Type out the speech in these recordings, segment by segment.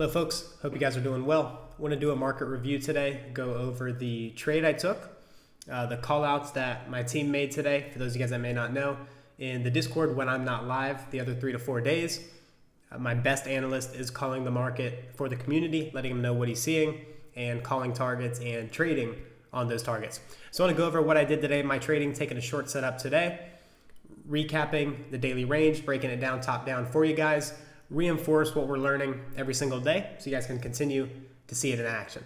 Hello folks, hope you guys are doing well. I want to do a market review today, go over the trade I took, the call outs that my team made today. For those of you guys that may not know, in the Discord when I'm not live the other 3 to 4 days, my best analyst is calling the market for the community, letting them know what he's seeing and calling targets and trading on those targets. So I want to go over what I did today in my trading, taking a short setup today, recapping the daily range, breaking it down top down for you guys, reinforce what we're learning every single day so you guys can continue to see it in action.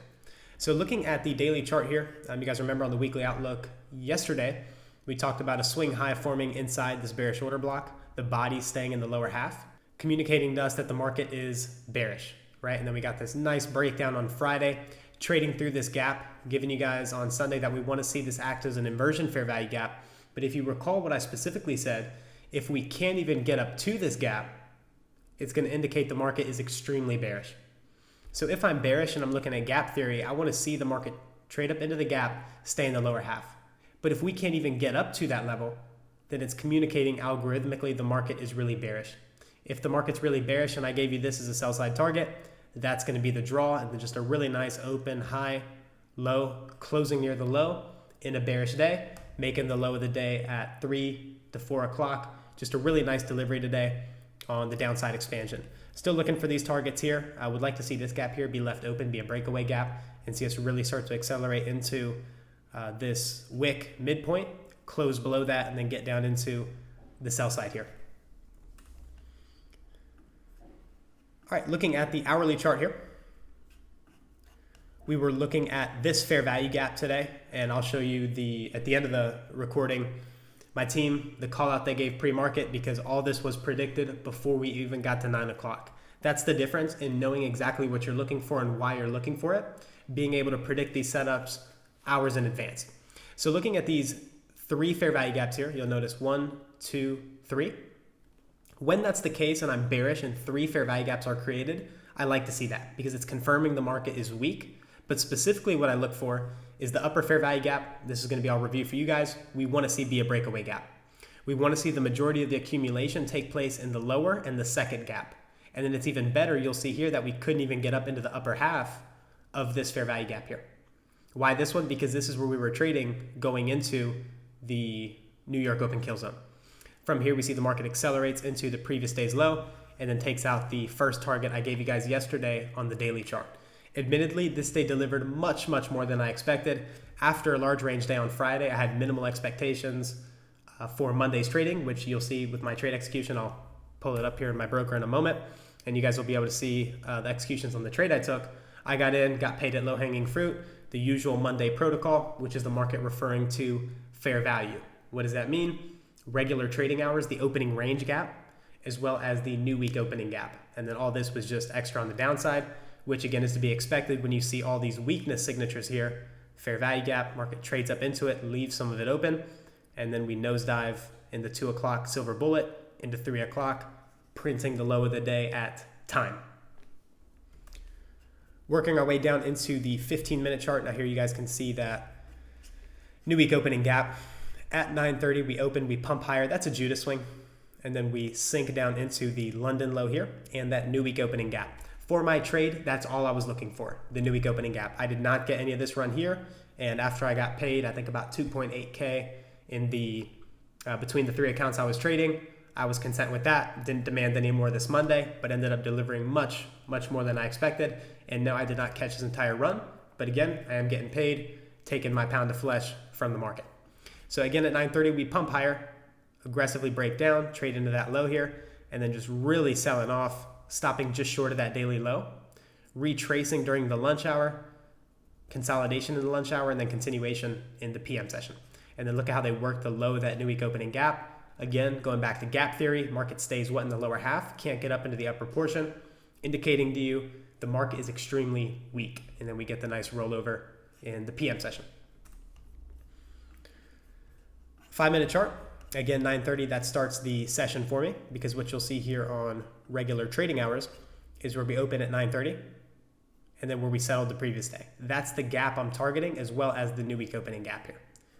So looking at the daily chart here, you guys remember on the weekly outlook yesterday, we talked about a swing high forming inside this bearish order block, the body staying in the lower half, communicating to us that the market is bearish, right? And then we got this nice breakdown on Friday, trading through this gap, giving you guys on Sunday that we want to see this act as an inversion fair value gap. But if you recall what I specifically said, if we can't even get up to this gap, it's going to indicate the market is extremely bearish. So if I'm bearish and I'm looking at gap theory, I want to see the market trade up into the gap, stay in the lower half. But if we can't even get up to that level, then it's communicating algorithmically the market is really bearish. If the market's really bearish and I gave you this as a sell side target, that's going to be the draw, and then just a really nice open high, low, closing near the low in a bearish day, making the low of the day at 3 to 4 o'clock. Just a really nice delivery today on the downside expansion. Still looking for these targets here. I would like to see this gap here be left open, be a breakaway gap, and see us really start to accelerate into this wick midpoint, close below that, and then get down into the sell side here. All right, looking at the hourly chart here, we were looking at this fair value gap today, and I'll show you at the end of the recording, my team, the call out they gave pre-market, because all this was predicted before we even got to 9 o'clock. That's the difference in knowing exactly what you're looking for and why you're looking for it, being able to predict these setups hours in advance. So looking at these 3 fair value gaps here, you'll notice 1, 2, 3. When that's the case and I'm bearish and 3 fair value gaps are created, I like to see that because it's confirming the market is weak. But specifically what I look for is the upper fair value gap. This is going to be our review for you guys. We want to see be a breakaway gap. We want to see the majority of the accumulation take place in the lower and the second gap. And then it's even better, you'll see here that we couldn't even get up into the upper half of this fair value gap here. Why this one? Because this is where we were trading going into the New York open kill zone. From here, we see the market accelerates into the previous day's low and then takes out the first target I gave you guys yesterday on the daily chart. Admittedly, this day delivered much more than I expected. After a large range day on Friday, I had minimal expectations for Monday's trading, which you'll see with my trade execution. I'll pull it up here in my broker in a moment, and you guys will be able to see the executions on the trade I took. I got in, got paid at low-hanging fruit, the usual Monday protocol, which is the market referring to fair value. What does that mean? Regular trading hours, the opening range gap, as well as the new week opening gap. And then all this was just extra on the downside, which again is to be expected when you see all these weakness signatures here. Fair value gap, market trades up into it, leaves some of it open, and then we nosedive in the 2 o'clock silver bullet into 3 o'clock, printing the low of the day at time. Working our way down into the 15-minute chart. Now here you guys can see that new week opening gap. At 9:30 we open, we pump higher. That's a Judas swing. And then we sink down into the London low here and that new week opening gap. For my trade, that's all I was looking for, the new week opening gap. I did not get any of this run here, and after I got paid, I think about 2.8K in the between the 3 accounts I was trading, I was content with that. Didn't demand any more this Monday, but ended up delivering much more than I expected. And no, I did not catch this entire run, but again, I am getting paid, taking my pound of flesh from the market. So again, at 9:30, we pump higher, aggressively break down, trade into that low here, and then just really selling off, stopping just short of that daily low, retracing during the lunch hour, consolidation in the lunch hour, and then continuation in the PM session. And then look at how they work the low of that new week opening gap. Again, going back to gap theory, market stays in the lower half, can't get up into the upper portion, indicating to you the market is extremely weak. And then we get the nice rollover in the PM session. 5-minute chart. Again, 9:30, that starts the session for me, because what you'll see here on regular trading hours is where we open at 9:30 and then where we settled the previous day. That's the gap I'm targeting, as well as the new week opening gap here.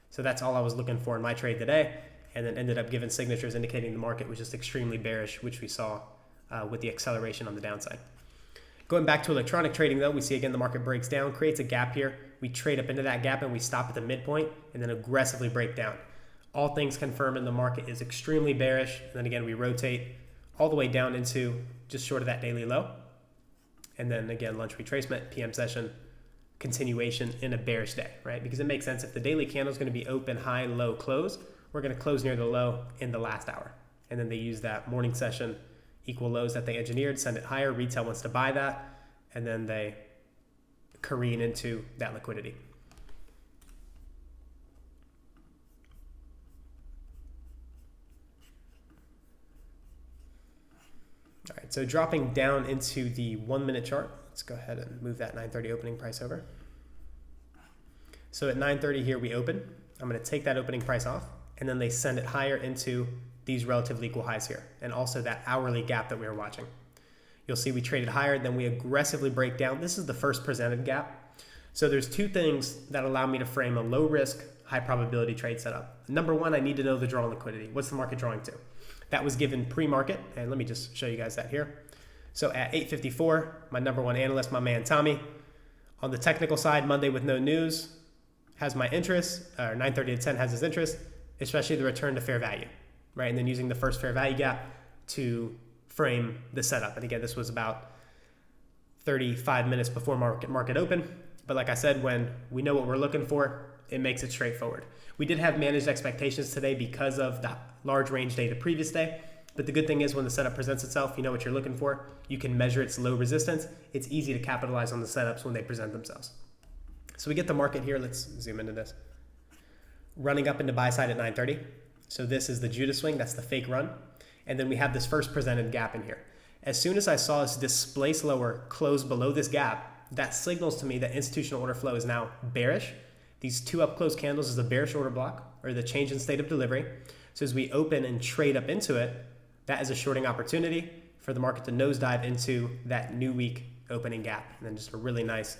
So that's all I was looking for in my trade today, and then ended up giving signatures indicating the market was just extremely bearish, which we saw with the acceleration on the downside. Going back to electronic trading though, we see again the market breaks down, creates a gap here. We trade up into that gap and we stop at the midpoint and then aggressively break down. All things confirm the market is extremely bearish. And then again, we rotate all the way down into just short of that daily low. And then again, lunch retracement, PM session, continuation in a bearish day, right? Because it makes sense if the daily candle is going to be open, high, low, close, we're going to close near the low in the last hour. And then they use that morning session equal lows that they engineered, send it higher, retail wants to buy that, and then they careen into that liquidity. All right, so dropping down into the 1 minute chart, let's go ahead and move that 9:30 opening price over. So at 9:30 here we open. I'm going to take that opening price off, and then they send it higher into these relatively equal highs here, and also that hourly gap that we were watching. You'll see we traded higher, then we aggressively break down. This is the first presented gap. So there's two things that allow me to frame a low risk, high probability trade setup. Number one, I need to know the draw liquidity. What's the market drawing to? That was given pre-market, and let me just show you guys that here. So at 8:54, my number one analyst, my man Tommy, on the technical side, Monday with no news, has my interest, or 9:30 to 10 has his interest, especially the return to fair value, right? And then using the first fair value gap to frame the setup. And again, this was about 35 minutes before market open. But like I said, when we know what we're looking for, it makes it straightforward. We did have managed expectations today because of the large range day the previous day. But the good thing is when the setup presents itself, you know what you're looking for. You can measure its low resistance. It's easy to capitalize on the setups when they present themselves. So we get the market here. Let's zoom into this. Running up into buy side at 9:30. So this is the Judas swing. That's the fake run. And then we have this first presented gap in here. As soon as I saw us displace lower, close below this gap, that signals to me that institutional order flow is now bearish. These two up close candles is a bearish order block, or the change in state of delivery. So as we open and trade up into it, that is a shorting opportunity for the market to nosedive into that new week opening gap. And then just a really nice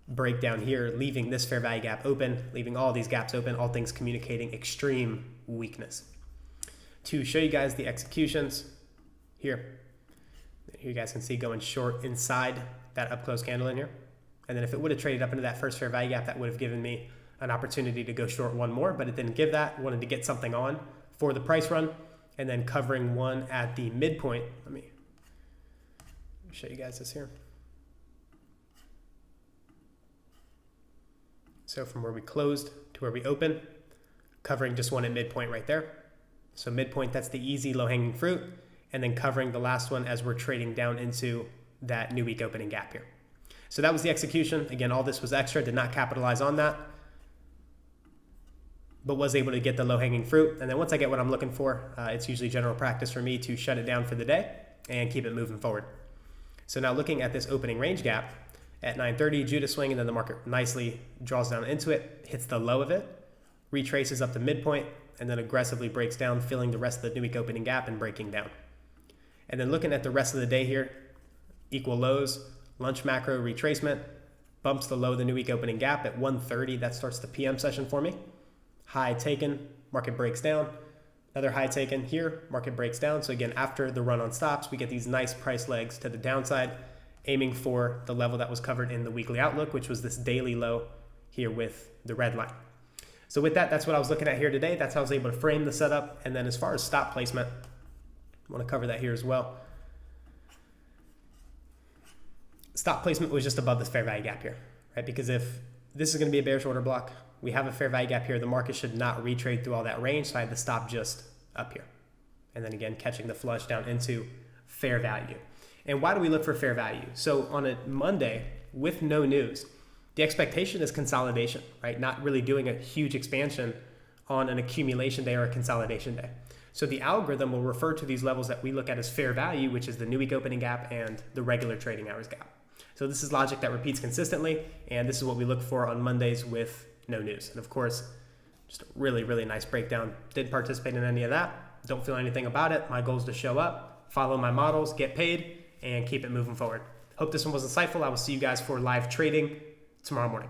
breakdown here, leaving this fair value gap open, leaving all these gaps open, all things communicating extreme weakness. To show you guys the executions here you guys can see going short inside that up close candle in here. And then if it would have traded up into that first fair value gap, that would have given me an opportunity to go short one more, but it didn't give that. Wanted to get something on for the price run, and then covering one at the midpoint. Let me show you guys this here. So from where we closed to where we open, covering just one at midpoint right there. So midpoint, that's the easy low-hanging fruit, and then covering the last one as we're trading down into that new week opening gap here. So that was the execution. Again, all this was extra, did not capitalize on that, but was able to get the low-hanging fruit. And then once I get what I'm looking for, it's usually general practice for me to shut it down for the day and keep it moving forward. So now looking at this opening range gap at 9:30, Judas swing, and then the market nicely draws down into it, hits the low of it, retraces up to midpoint, and then aggressively breaks down, filling the rest of the new week opening gap and breaking down. And then looking at the rest of the day here, equal lows, lunch macro retracement, bumps the low of the new week opening gap at 1:30. That starts the PM session for me. High taken, market breaks down. Another high taken here, market breaks down. So again, after the run on stops, we get these nice price legs to the downside, aiming for the level that was covered in the weekly outlook, which was this daily low here with the red line. So with that, that's what I was looking at here today. That's how I was able to frame the setup. And then as far as stop placement, I want to cover that here as well. Stop placement was just above this fair value gap here, right? Because if this is going to be a bearish order block, we have a fair value gap here. The market should not retrade through all that range. So I had to stop just up here. And then again, catching the flush down into fair value. And why do we look for fair value? So on a Monday with no news, the expectation is consolidation, right? Not really doing a huge expansion on an accumulation day or a consolidation day. So the algorithm will refer to these levels that we look at as fair value, which is the new week opening gap and the regular trading hours gap. So this is logic that repeats consistently, and this is what we look for on Mondays with no news. And of course, just a really, really nice breakdown. Didn't participate in any of that. Don't feel anything about it. My goal is to show up, follow my models, get paid, and keep it moving forward. Hope this one was insightful. I will see you guys for live trading tomorrow morning.